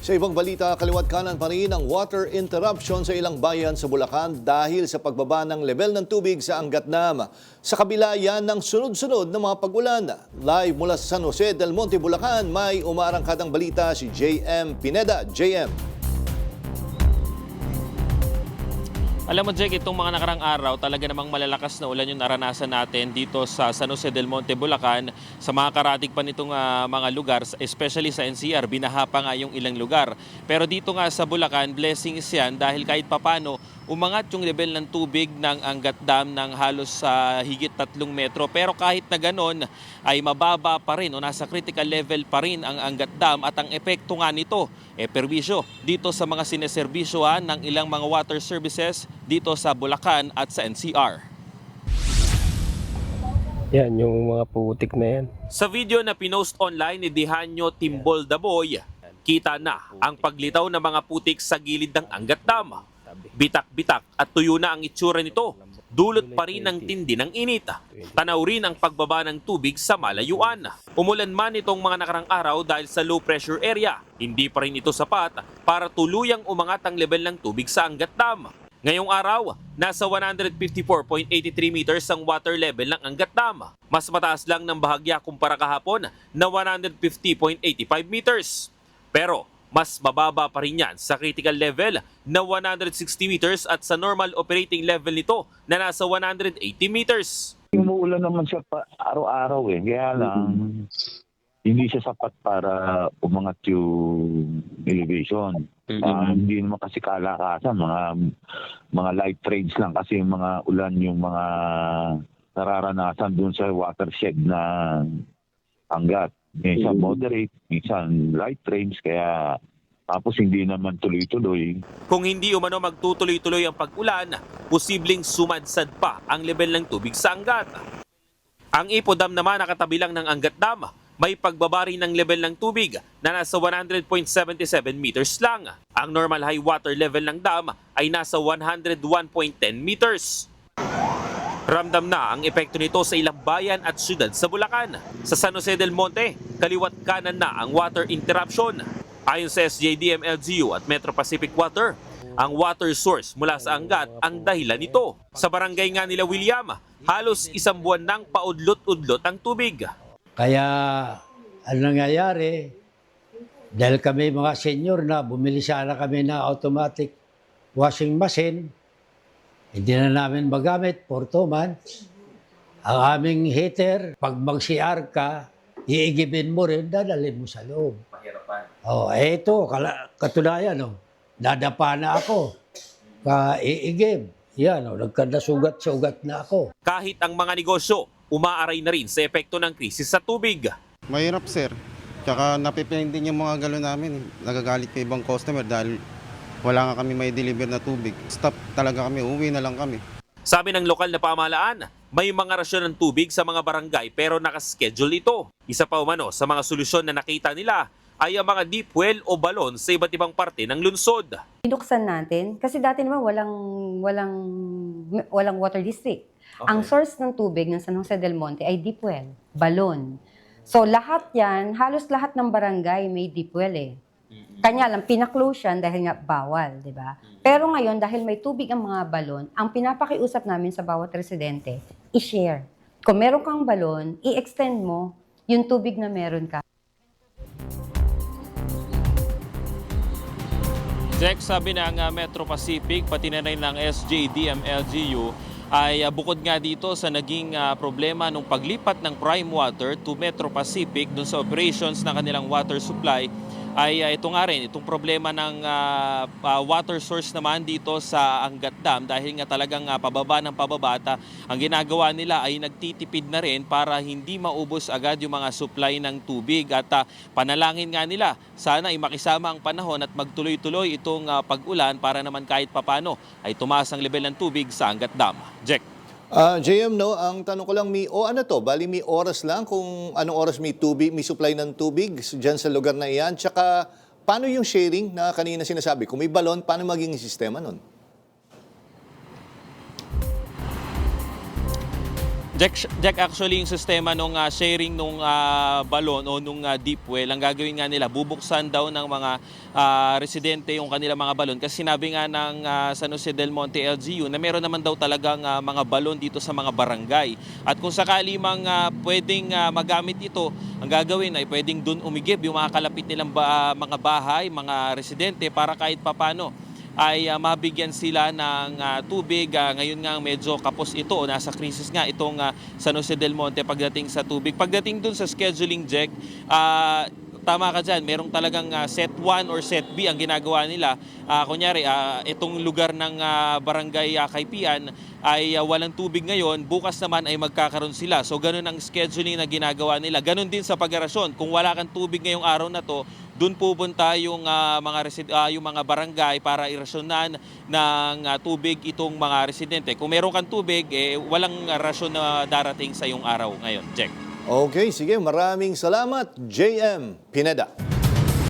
Sa ibang balita, kaliwat kanan pa rin ang water interruption sa ilang bayan sa Bulacan dahil sa pagbaba ng level ng tubig sa Angat Dam. Sa kabila yan ng sunod-sunod na mga pag-ulan. Live mula sa San Jose del Monte, Bulacan, may umaarangkadang balita si JM Pineda. JM. Alam mo, Jake, itong mga nakarang araw, talaga namang malalakas na ulan yung naranasan natin dito sa San Jose del Monte, Bulacan. Sa mga karatig pa nitong mga lugar, especially sa NCR, binaha pa nga yung ilang lugar. Pero dito nga sa Bulacan, blessings yan dahil kahit papano, umangat yung level ng tubig ng Angat Dam ng halos higit 3 metro. Pero kahit na ganon, ay mababa pa rin o nasa critical level pa rin ang Angat Dam. At ang epekto nga nito, perwisyo dito sa mga sineserbisyohan ng ilang mga water services dito sa Bulacan at sa NCR. Yan, yung mga putik na yan. Sa video na pinost online ni Dihanyo Timbol Daboy, kita na ang paglitaw ng mga putik sa gilid ng Angat Dam. Bitak-bitak at tuyo na ang itsura nito. Dulot pa rin ng tindi ng init. Tanaw rin ang pagbaba ng tubig sa malayuan. Umulan man itong mga nakarang araw dahil sa low pressure area. Hindi pa rin ito sapat para tuluyang umangat ang level ng tubig sa Angat Dam. Ngayong araw, nasa 154.83 meters ang water level ng Angat Dam. Mas mataas lang ng bahagya kumpara kahapon na 150.85 meters. Pero mas mababa pa rin yan sa critical level na 160 meters at sa normal operating level nito na nasa 180 meters. Umuulan naman siya pa araw-araw kaya lang hindi siya sapat para umangat yung elevation. Hindi naman kasi kalakasan, mga light trades lang kasi yung mga ulan yung mga nararanasan dun sa watershed na Angat. Minsan moderate, minsan light rains, kaya tapos hindi naman tuloy-tuloy. Kung hindi umano magtutuloy-tuloy ang pag-ulan, posibleng sumadsad pa ang level ng tubig sa Angat. Ang Ipo Dam naman nakatabi lang ng Angat Dam, may pagbabari ng level ng tubig na nasa 100.77 meters lang. Ang normal high water level ng dam ay nasa 101.10 meters. Ramdam na ang epekto nito sa ilang bayan at syudad sa Bulacan. Sa San Jose del Monte, kaliwat kanan na ang water interruption. Ayon sa SJDM-LGU at Metro Pacific Water, ang water source mula sa Angat ang dahilan nito. Sa barangay nga nila William, halos 1 buwan nang paudlot-udlot ang tubig. Kaya ang nangyayari, dahil kami mga senior na, bumili sana kami na automatic washing machine, hindi na namin magamit for 2 months. Ang aming heater, pag mag-CR ka, iigibin mo rin, dadalhin mo sa loob. Mahirapan. Ito, katunayan, nadapa na ako. Iigib. Yan, nagkadasugat-sugat na ako. Kahit ang mga negosyo, umaaray na rin sa epekto ng krisis sa tubig. Mahirap, sir. Tsaka napipiliin din yung mga galon namin. Nagagalit pa ibang customer dahil wala nga kami may deliver na tubig. Stop talaga kami, uwi na lang kami. Sabi ng lokal na pamahalaan, may mga rasyon ng tubig sa mga barangay pero nakaschedule ito. Isa pa umano sa mga solusyon na nakita nila ay ang mga deep well o balon sa iba't ibang parte ng lungsod. Binuksan natin kasi dati naman walang water district. Okay. Ang source ng tubig ng San Jose del Monte ay deep well, balon. So lahat yan, halos lahat ng barangay may deep well Kanya lang, pinaklose yan dahil nga bawal, di ba? Pero ngayon, dahil may tubig ang mga balon, ang pinapakiusap namin sa bawat residente, i-share. Kung meron kang balon, i-extend mo yung tubig na meron ka. Jack, sabi ng Metro Pacific, pati na rin ng SJDM-LGU, ay bukod nga dito sa naging problema nung paglipat ng Prime Water to Metro Pacific dun sa operations ng kanilang water supply, ay ito nga rin, itong problema ng water source naman dito sa Angat Dam dahil nga talagang pababa ng pababa at ang ginagawa nila ay nagtitipid na rin para hindi maubos agad yung mga supply ng tubig at panalangin nga nila sana ay makisama ang panahon at magtuloy-tuloy itong pag-ulan para naman kahit papano ay tumaas ang level ng tubig sa Angat Dam. Jack. JM, ang tanong ko lang, bali may oras lang kung anong oras may tubig, may supply ng tubig dyan sa lugar na iyan. Tsaka, paano yung sharing na kanina sinasabi? Kung may balon, paano magiging sistema nun? Jack, actually yung sistema nung sharing nung balon o nung deep well, ang gagawin nga nila, bubuksan daw ng mga residente yung kanilang mga balon. Kasi sinabi nga ng San Jose del Monte LGU na meron naman daw talagang mga balon dito sa mga barangay. At kung sakali mang pwedeng magamit ito, ang gagawin ay pwedeng dun umigib yung mga kalapit nilang mga bahay, mga residente para kahit papano ay mabigyan sila ng tubig. Ngayon nga medyo kapos ito o nasa krisis nga itong San Jose del Monte pagdating sa tubig. Pagdating dun sa scheduling, Jack, tama ka dyan, merong talagang set 1 or set B ang ginagawa nila. Kunyari, itong lugar ng barangay Kaypian ay walang tubig ngayon, bukas naman ay magkakaroon sila. So ganun ang scheduling na ginagawa nila. Ganun din sa pag-arasyon. Kung wala kang tubig ngayong araw na to, doon pupunta yung yung mga barangay para irasyonan ng tubig itong mga residente. Kung meron kang tubig, walang rasyon na darating sa iyong araw ngayon, Jack. Okay, sige. Maraming salamat, JM Pineda.